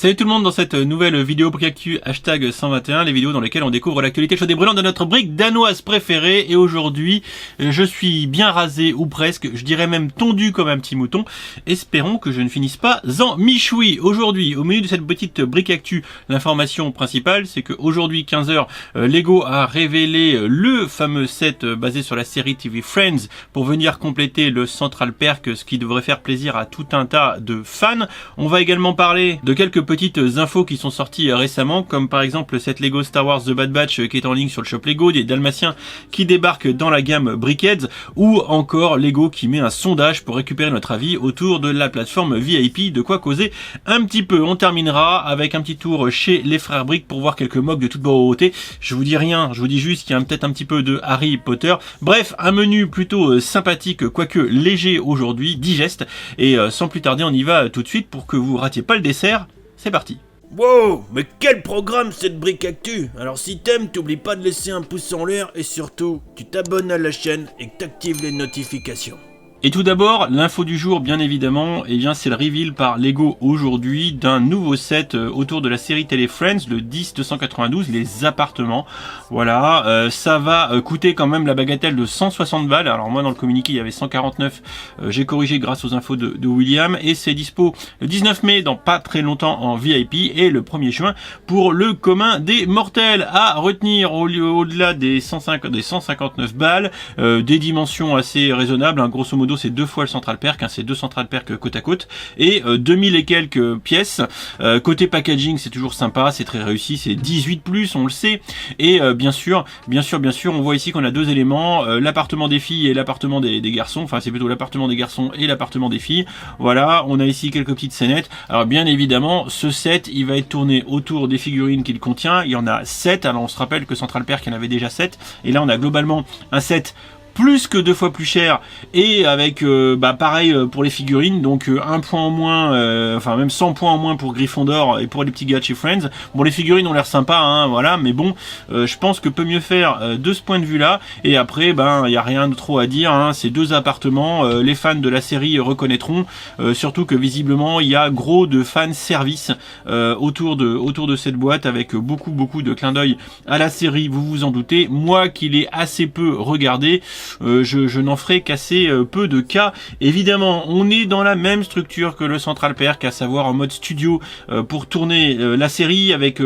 Salut tout le monde dans cette nouvelle vidéo Brick Actu hashtag 121, les vidéos dans lesquelles on découvre l'actualité chaude et brûlante de notre brique danoise préférée. Et aujourd'hui, je suis bien rasé ou presque, je dirais même tondu comme un petit mouton. Espérons que je ne finisse pas en michoui. Aujourd'hui, au milieu de cette petite Brick Actu, l'information principale, c'est qu'aujourd'hui 15h, Lego a révélé le fameux set basé sur la série TV Friends pour venir compléter le Central Perk, ce qui devrait faire plaisir à tout un tas de fans. On va également parler de quelques petites infos qui sont sorties récemment, comme par exemple cette Lego Star Wars The Bad Batch qui est en ligne sur le shop Lego, des Dalmatiens qui débarquent dans la gamme Brickheads, ou encore Lego qui met un sondage pour récupérer notre avis autour de la plateforme VIP, de quoi causer un petit peu. On terminera avec un petit tour chez les frères Brick pour voir quelques mocs de toute beauté. Je vous dis rien, je vous dis juste qu'il y a peut-être un petit peu de Harry Potter. Bref, un menu plutôt sympathique, quoique léger aujourd'hui, digeste, et sans plus tarder on y va tout de suite pour que vous ratiez pas le dessert. C'est parti. Wow, mais quel programme cette Brick Actu! Alors si t'aimes, t'oublies pas de laisser un pouce en l'air et surtout, tu t'abonnes à la chaîne et que t'actives les notifications. Et tout d'abord, l'info du jour, bien évidemment, eh bien c'est le reveal par Lego aujourd'hui d'un nouveau set autour de la série télé Friends, le 10-292, les appartements. Voilà, ça va coûter quand même la bagatelle de 160 balles. Alors moi dans le communiqué il y avait 149, j'ai corrigé grâce aux infos de William, et c'est dispo le 19 mai dans pas très longtemps en VIP et le 1er juin pour le commun des mortels. À retenir au-delà des 159 balles, des dimensions assez raisonnables, hein, grosso modo c'est 2 fois le Central Perk, hein, c'est 2 Central Perk côte à côte, et 2000 et quelques pièces. Côté packaging c'est toujours sympa, c'est très réussi, c'est 18+, on le sait, et bien sûr, on voit ici qu'on a deux éléments, l'appartement des filles et l'appartement des garçons, enfin c'est plutôt l'appartement des garçons et l'appartement des filles. Voilà, on a ici quelques petites scénettes. Alors bien évidemment, ce set, il va être tourné autour des figurines qu'il contient, il y en a 7, alors on se rappelle que Central Perk il y en avait déjà 7, et là on a globalement un set plus que 2 fois plus cher, et avec pareil pour les figurines, donc 1 point en moins, enfin même 100 points en moins pour Gryffondor et pour les petits gars de chez Friends. Bon, les figurines ont l'air sympas, hein, voilà, mais bon, je pense que peut mieux faire de ce point de vue là. Et après, il y a rien de trop à dire, hein, ces deux appartements, les fans de la série reconnaîtront, surtout que visiblement il y a gros de fan service autour de cette boîte, avec beaucoup de clins d'œil à la série, vous vous en doutez. Moi qui l'ai assez peu regardé, je n'en ferai qu'assez peu de cas. Évidemment, on est dans la même structure que le Central Perk, à savoir en mode studio pour tourner la série, avec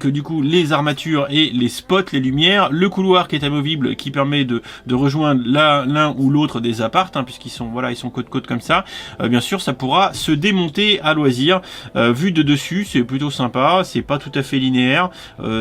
du coup les armatures et les spots, les lumières, le couloir qui est amovible, qui permet de rejoindre l'un ou l'autre des apparts, hein, puisqu'ils sont ils sont côte comme ça. Bien sûr, ça pourra se démonter à loisir. Vu de dessus, c'est plutôt sympa, c'est pas tout à fait linéaire,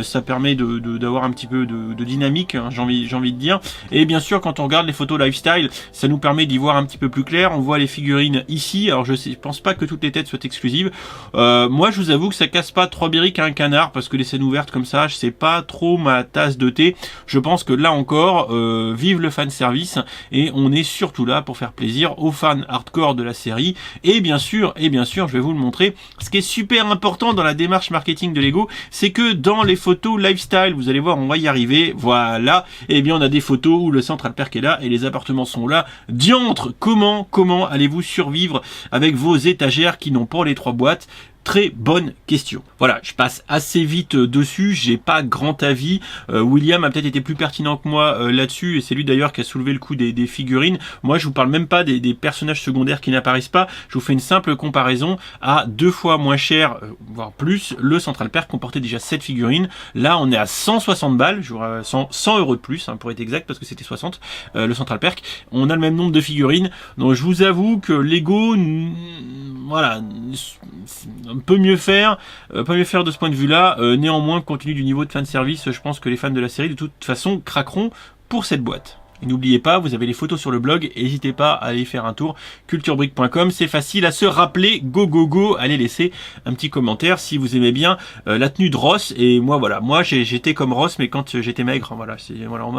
ça permet d'avoir un petit peu de dynamique, hein, j'ai envie de dire. Et bien sûr, quand on regarde les photos lifestyle, ça nous permet d'y voir un petit peu plus clair. On voit les figurines ici. Alors je pense pas que toutes les têtes soient exclusives. Moi je vous avoue que ça casse pas 3 briques à un canard, parce que les scènes ouvertes comme ça, c'est pas trop ma tasse de thé. Je pense que là encore, vive le fan service, et on est surtout là pour faire plaisir aux fans hardcore de la série. Et bien sûr, je vais vous le montrer. Ce qui est super important dans la démarche marketing de Lego, c'est que dans les photos lifestyle, vous allez voir, on va y arriver. Voilà. Et bien on a des photos où le Central Perk est là et les appartements sont là. Diantre, comment allez-vous survivre avec vos étagères qui n'ont pas les 3 boîtes? Très bonne question. Voilà, je passe assez vite dessus, j'ai pas grand avis. William a peut-être été plus pertinent que moi là-dessus, et c'est lui d'ailleurs qui a soulevé le coup des figurines. Moi je vous parle même pas des personnages secondaires qui n'apparaissent pas, je vous fais une simple comparaison. À 2 fois moins cher, voire plus, le Central Perk comportait déjà 7 figurines. Là on est à 160 balles, 100 euros de plus, hein, pour être exact, parce que c'était 60 le Central Perk. On a le même nombre de figurines, donc je vous avoue que Lego, voilà, peut mieux faire de ce point de vue-là. Néanmoins, compte tenu du niveau de fan service, je pense que les fans de la série, de toute façon, craqueront pour cette boîte. Et n'oubliez pas, vous avez les photos sur le blog, n'hésitez pas à aller faire un tour, culturebrick.com, c'est facile à se rappeler, go, allez laisser un petit commentaire si vous aimez bien la tenue de Ross. Et moi voilà, moi j'étais comme Ross, mais quand j'étais maigre, voilà,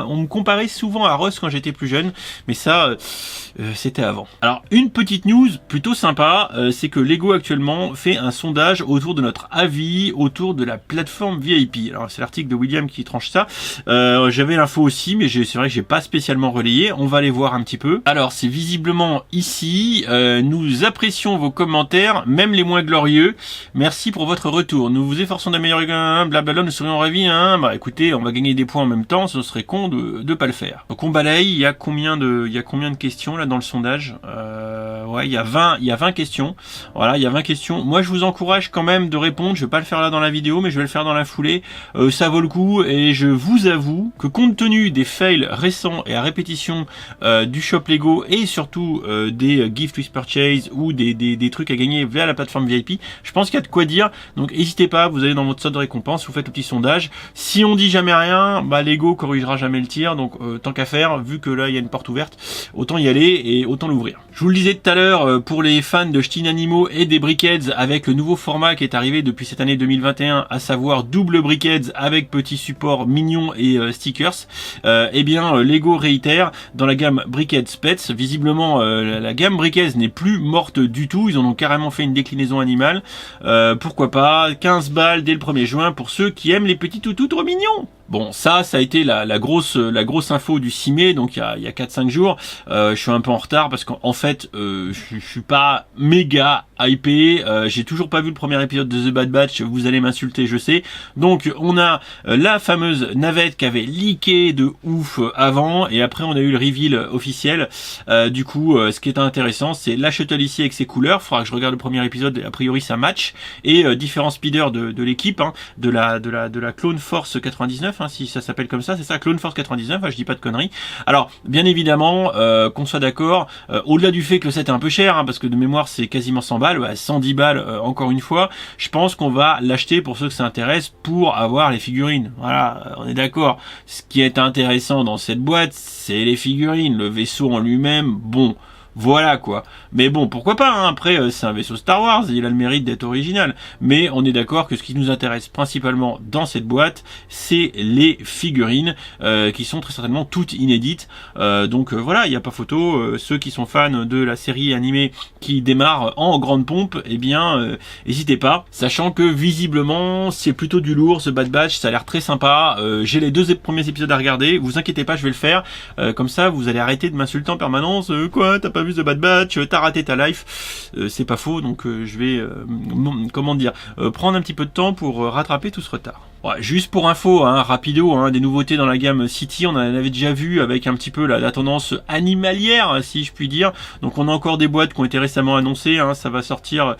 on me comparait souvent à Ross quand j'étais plus jeune, mais ça c'était avant. Alors une petite news plutôt sympa, c'est que Lego actuellement fait un sondage autour de notre avis autour de la plateforme VIP. Alors c'est l'article de William qui tranche ça, j'avais l'info aussi, mais c'est vrai que j'ai pas spécifié spécialement relayés. On va les voir un petit peu. Alors c'est visiblement ici. Nous apprécions vos commentaires, même les moins glorieux. Merci pour votre retour. Nous vous efforçons d'améliorer, blablabla, nous serions ravis, hein. Bah écoutez, on va gagner des points en même temps, ce serait con de pas le faire. Donc on balaye, il y a combien de questions là dans le sondage? Ouais, il y a 20 questions. Voilà, il y a 20 questions. Moi je vous encourage quand même de répondre, je vais pas le faire là dans la vidéo, mais je vais le faire dans la foulée. Ça vaut le coup, et je vous avoue que compte tenu des fails récents et à répétition du shop Lego, et surtout des gift with purchase ou des trucs à gagner via la plateforme VIP, je pense qu'il y a de quoi dire. Donc n'hésitez pas, vous allez dans votre solde de récompense, vous faites le petit sondage. Si on dit jamais rien, bah Lego corrigera jamais le tir, donc tant qu'à faire, vu que là il y a une porte ouverte, autant y aller et autant l'ouvrir. Je vous le disais tout à l'heure, pour les fans de Ch'ti Animaux et des Brickheads, avec le nouveau format qui est arrivé depuis cette année 2021, à savoir double Brickheads avec petit support mignon et stickers, eh bien Lego réitère dans la gamme Brickheads Pets. Visiblement la gamme Brickheads n'est plus morte du tout, ils en ont carrément fait une déclinaison animale. Pourquoi pas, 15 balles dès le 1er juin pour ceux qui aiment les petits toutous trop mignons. Bon, ça a été la grosse info du 6 mai, donc il y a 4-5 jours. Je suis un peu en retard parce qu'en fait, je suis pas méga hypé. J'ai toujours pas vu le premier épisode de The Bad Batch. Vous allez m'insulter, je sais. Donc on a la fameuse navette qui avait leaké de ouf avant, et après on a eu le reveal officiel. Du coup, ce qui est intéressant, c'est la shuttle ici avec ses couleurs. Faudra que je regarde le premier épisode. A priori, ça match, et différents speeders de l'équipe, hein, de la Clone Force 99. Si ça s'appelle comme ça, c'est ça, Clone Force 99, je dis pas de conneries. Alors, bien évidemment, qu'on soit d'accord, au-delà du fait que le set est un peu cher, hein, parce que de mémoire c'est quasiment 100 balles, 110 balles encore une fois, je pense qu'on va l'acheter pour ceux que ça intéresse, pour avoir les figurines. Voilà, on est d'accord. Ce qui est intéressant dans cette boîte, c'est les figurines, le vaisseau en lui-même, bon... Voilà quoi. Mais bon, pourquoi pas, hein. Après, c'est un vaisseau Star Wars, il a le mérite d'être original. Mais on est d'accord que ce qui nous intéresse principalement dans cette boîte, c'est les figurines, qui sont très certainement toutes inédites. Donc voilà, il n'y a pas photo. Ceux qui sont fans de la série animée qui démarre en grande pompe, eh bien, n'hésitez pas. Sachant que visiblement, c'est plutôt du lourd, ce Bad Batch, ça a l'air très sympa. J'ai les 2 premiers épisodes à regarder, vous inquiétez pas, je vais le faire. Comme ça, vous allez arrêter de m'insulter en permanence. Quoi, t'as pas vu The Bad Batch, t'as raté ta life. C'est pas faux, donc je vais comment dire, prendre un petit peu de temps pour rattraper tout ce retard. Ouais, juste pour info, hein, rapido, hein, des nouveautés dans la gamme City, on en avait déjà vu avec un petit peu la tendance animalière, si je puis dire. Donc on a encore des boîtes qui ont été récemment annoncées, hein, ça va sortir,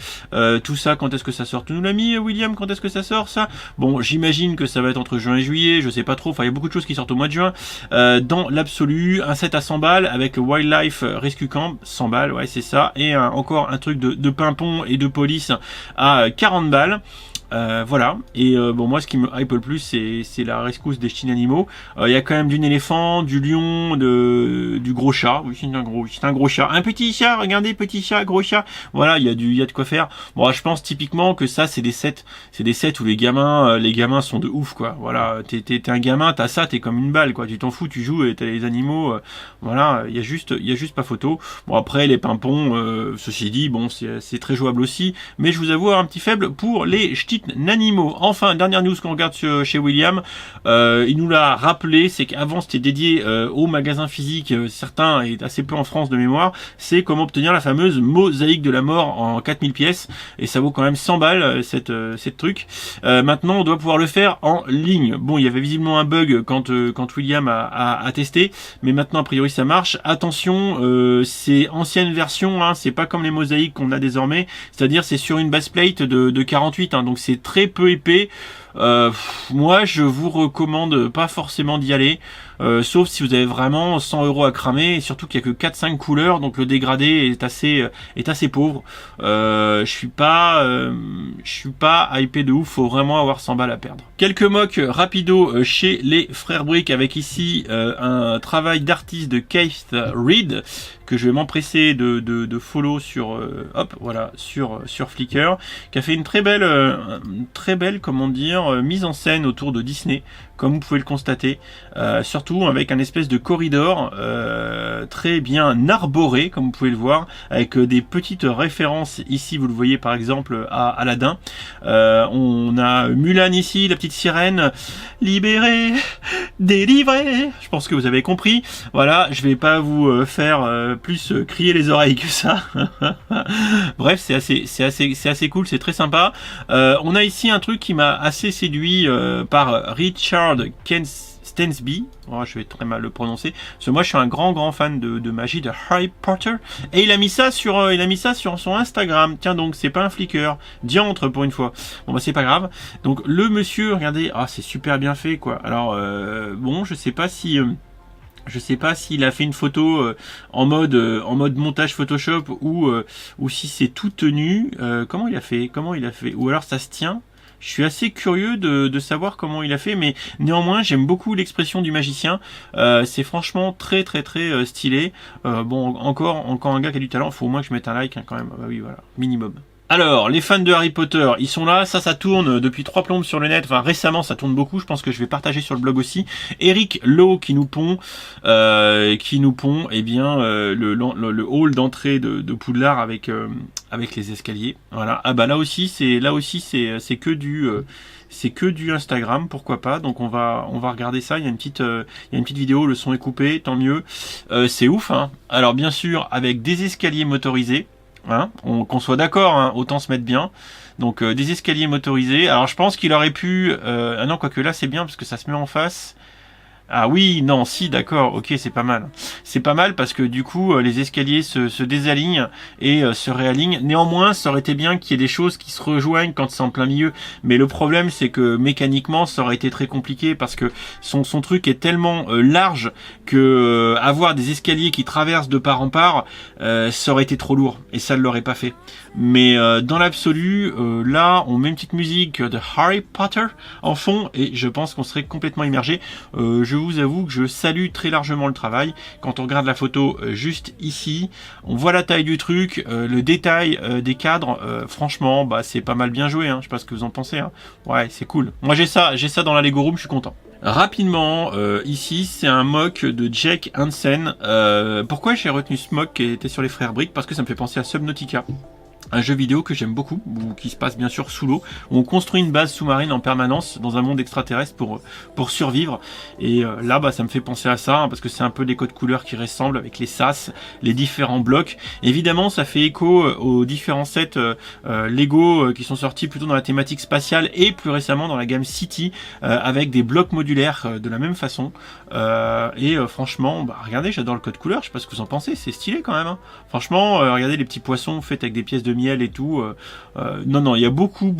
tout ça, quand est-ce que ça sort? Tu nous l'as mis, William, quand est-ce que ça sort, ça? Bon, j'imagine que ça va être entre juin et juillet, je sais pas trop, enfin il y a beaucoup de choses qui sortent au mois de juin. Dans l'absolu, un set à 100 balles avec le Wildlife Rescue Camp, 100 balles, ouais c'est ça, et encore un truc de pimpon et de police à 40 balles. Voilà, et bon, moi ce qui me hype le plus, c'est la rescousse des Ch'ti Animaux. Il y a quand même du éléphant, du lion, du gros chat. Oui, c'est un gros chat, un petit chat, regardez, petit chat, gros chat. Voilà, il y a de quoi faire. Bon, je pense typiquement que ça c'est des sets où les gamins sont de ouf, quoi. Voilà, t'es un gamin, t'as ça, t'es comme une balle, quoi. Tu t'en fous, tu joues et t'as les animaux. Voilà, il y a juste pas photo. Bon, après les pimpons, ceci dit, bon, c'est très jouable aussi, mais je vous avoue un petit faible pour les Ch'ti Animaux. Enfin, dernière news qu'on regarde chez William, il nous l'a rappelé, c'est qu'avant c'était dédié au magasin physique, certains et assez peu en France de mémoire, c'est comment obtenir la fameuse mosaïque de la mort en 4000 pièces, et ça vaut quand même 100 balles cette truc. Maintenant on doit pouvoir le faire en ligne. Bon, il y avait visiblement un bug quand William a testé, mais maintenant a priori ça marche. Attention, c'est ancienne version, hein, c'est pas comme les mosaïques qu'on a désormais, c'est-à-dire c'est sur une base plate de 48, hein, donc c'est très peu épais. Moi je vous recommande pas forcément d'y aller, sauf si vous avez vraiment 100 € à cramer, et surtout qu'il y a que 4-5 couleurs, donc le dégradé est assez pauvre. Je suis pas hypé de ouf, faut vraiment avoir 100 balles à perdre. Quelques mocks rapido chez les frères Brick, avec ici un travail d'artiste de Keith Reed que je vais m'empresser de follow sur sur Flickr, qui a fait une très belle comment dire, mise en scène autour de Disney. comme vous pouvez le constater, surtout avec un espèce de corridor très bien arboré, comme vous pouvez le voir, avec des petites références ici, vous le voyez par exemple à Aladdin. On a Mulan ici, la petite sirène, libérée, délivrée. Je pense que vous avez compris. Voilà, je vais pas vous faire plus crier les oreilles que ça. Bref, c'est assez cool, c'est très sympa. On a ici un truc qui m'a assez séduit par Richard Stensby. Oh, je vais très mal le prononcer. Parce que moi, je suis un grand fan de magie, de Harry Potter. Et il a mis ça sur son Instagram. Tiens donc, c'est pas un Flickr. Diantre pour une fois. Bon bah c'est pas grave. Donc le monsieur, regardez, ah c'est super bien fait quoi. Alors bon, je sais pas s'il a fait une photo en mode montage Photoshop ou si c'est tout tenu. Comment il a fait? Ou alors ça se tient? Je suis assez curieux de savoir comment il a fait, mais néanmoins j'aime beaucoup l'expression du magicien. C'est franchement très stylé. Bon, encore un gars qui a du talent. Faut au moins que je mette un like hein, quand même. Bah oui, voilà, minimum. Alors, les fans de Harry Potter, ils sont là, ça tourne depuis 3 plombes sur le net, enfin récemment ça tourne beaucoup, je pense que je vais partager sur le blog aussi. Eric Lowe qui nous pond eh bien le hall d'entrée de Poudlard avec les escaliers. Voilà. Ah bah là aussi c'est que du Instagram, pourquoi pas. Donc on va regarder ça. Il y a une petite vidéo, le son est coupé, tant mieux. C'est ouf hein. Alors bien sûr avec des escaliers motorisés. Hein, qu'on soit d'accord, hein, autant se mettre bien. Donc des escaliers motorisés. Alors je pense qu'il aurait pu... ah non, quoique là c'est bien parce que ça se met en face. Ah oui, non, si, d'accord, ok, c'est pas mal. C'est pas mal parce que du coup, les escaliers se désalignent et se réalignent. Néanmoins, ça aurait été bien qu'il y ait des choses qui se rejoignent quand c'est en plein milieu. Mais le problème, c'est que mécaniquement, ça aurait été très compliqué parce que son truc est tellement large que avoir des escaliers qui traversent de part en part, ça aurait été trop lourd et ça ne l'aurait pas fait. Mais dans l'absolu, là, on met une petite musique de Harry Potter en fond et je pense qu'on serait complètement immergé. Je vous avoue que je salue très largement le travail. Quand on regarde la photo juste ici, on voit la taille du truc, le détail des cadres. Franchement, bah c'est pas mal bien joué. Hein. Je sais pas ce que vous en pensez. Hein. Ouais, c'est cool. Moi j'ai ça dans la Lego Room, je suis content. Rapidement, ici c'est un mock de Jake Hansen. Pourquoi j'ai retenu ce mock qui était sur les frères Brick? Parce que ça me fait penser à Subnautica. Un jeu vidéo que j'aime beaucoup, qui se passe bien sûr sous l'eau, où on construit une base sous-marine en permanence dans un monde extraterrestre pour survivre. Et là, bah, ça me fait penser à ça, hein, parce que c'est un peu des codes couleurs qui ressemblent avec les sas, les différents blocs. Évidemment, ça fait écho aux différents sets Lego qui sont sortis plutôt dans la thématique spatiale et plus récemment dans la gamme City, avec des blocs modulaires de la même façon. Franchement, bah, regardez, j'adore le code couleur, je sais pas ce que vous en pensez, c'est stylé quand même. Hein. Franchement, regardez les petits poissons faits avec des pièces de miel et tout. Non, il y a beaucoup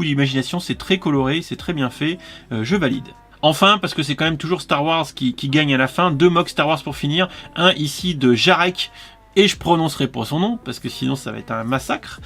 d'imagination, c'est très coloré, c'est très bien fait, je valide. Enfin, parce que c'est quand même toujours Star Wars qui gagne à la fin, 2 mocks Star Wars pour finir, un ici de Jarek, et je prononcerai pas son nom, parce que sinon ça va être un massacre.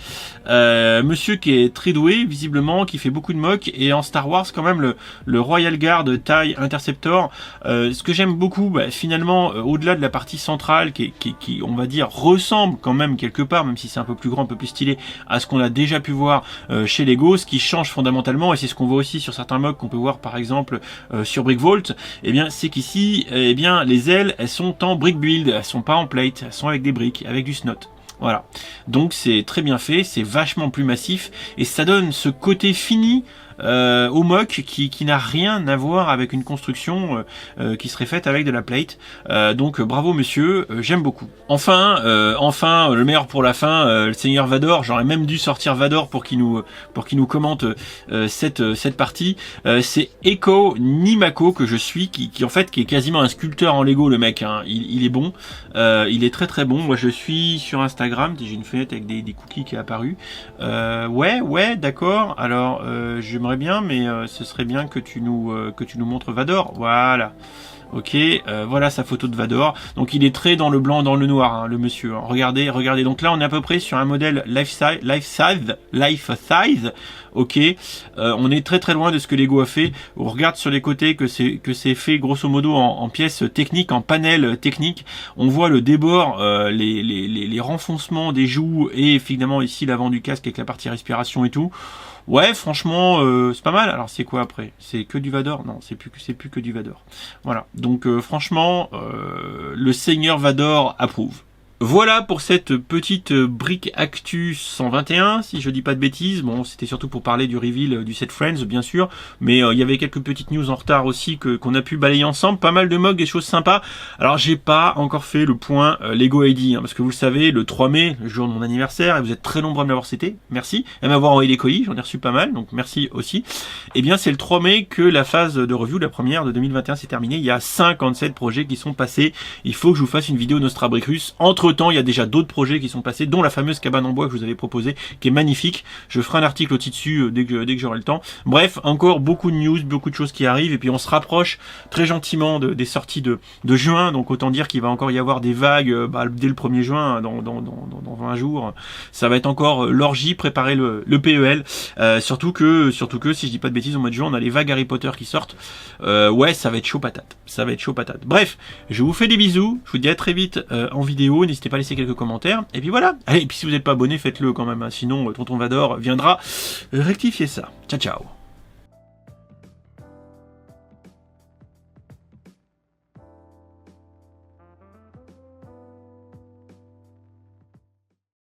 Monsieur qui est très doué, visiblement, qui fait beaucoup de mocks, et en Star Wars, quand même, le Royal Guard TIE Interceptor, ce que j'aime beaucoup, bah, finalement, au-delà de la partie centrale, qui, on va dire, ressemble quand même quelque part, même si c'est un peu plus grand, un peu plus stylé, à ce qu'on a déjà pu voir chez Lego, ce qui change fondamentalement, et c'est ce qu'on voit aussi sur certains mocks qu'on peut voir, par exemple, sur Brickvault, eh bien, c'est qu'ici, eh bien, les ailes, elles sont en brick build, elles sont pas en plate, elles sont avec des briques, avec du snot. Voilà. Donc c'est très bien fait, c'est vachement plus massif et ça donne ce côté fini au mock qui n'a rien à voir avec une construction qui serait faite avec de la plate. Donc bravo monsieur, j'aime beaucoup. Enfin, le meilleur pour la fin, le Seigneur Vador. J'aurais même dû sortir Vador pour qu'il nous commente cette partie. C'est Eko Nimako que je suis, qui en fait qui est quasiment un sculpteur en Lego le mec. Hein. Il est bon, il est très bon. Moi je suis sur Instagram, j'ai une fenêtre avec des cookies qui est apparue. Ouais, d'accord. Alors j'aimerais bien, mais ce serait bien que tu nous montres Vador. Voilà. Ok, voilà sa photo de Vador. Donc il est très dans le blanc, dans le noir, hein, le monsieur. Hein. Regardez. Donc là on est à peu près sur un modèle life size. Ok, on est très loin de ce que Lego a fait. On regarde sur les côtés que c'est fait grosso modo en pièces techniques, en panel technique. On voit le débord, les renfoncements des joues et finalement ici l'avant du casque avec la partie respiration et tout. Ouais, franchement, c'est pas mal. Alors c'est quoi après? C'est que du Vador? Non, c'est plus que du Vador. Voilà. Donc franchement, le Seigneur Vador approuve. Voilà pour cette petite brique Actu 121, si je dis pas de bêtises. Bon, c'était surtout pour parler du reveal du set Friends, bien sûr, mais il y avait quelques petites news en retard aussi qu'on a pu balayer ensemble. Pas mal de mugs, des choses sympas. Alors, j'ai pas encore fait le point Lego ID, parce que vous le savez, le 3 mai, le jour de mon anniversaire, et vous êtes très nombreux à me l'avoir cité, merci, et à m'avoir envoyé des colis, j'en ai reçu pas mal, donc merci aussi. Eh bien, c'est le 3 mai que la phase de review, la première de 2021, s'est terminée. Il y a 57 projets qui sont passés. Il faut que je vous fasse une vidéo Nostrabricus. Entre-temps, il y a déjà d'autres projets qui sont passés, dont la fameuse cabane en bois que je vous avais proposée, qui est magnifique. Je ferai un article aussi dessus dès que j'aurai le temps. Bref, encore beaucoup de news, beaucoup de choses qui arrivent, et puis on se rapproche très gentiment des sorties de juin, donc autant dire qu'il va encore y avoir des vagues dès le 1er juin, dans 20 jours. Ça va être encore l'orgie, préparer le PEL. Surtout que, si je dis pas de bêtises, au mois de juin, on a les vagues Harry Potter qui sortent. Ouais, ça va être chaud patate. Ça va être chaud patate. Bref, je vous fais des bisous. Je vous dis à très vite en vidéo. N'hésitez pas à laisser quelques commentaires. Et puis voilà. Allez, et puis si vous n'êtes pas abonné, faites-le quand même. Sinon, Tonton Vador viendra rectifier ça. Ciao, ciao.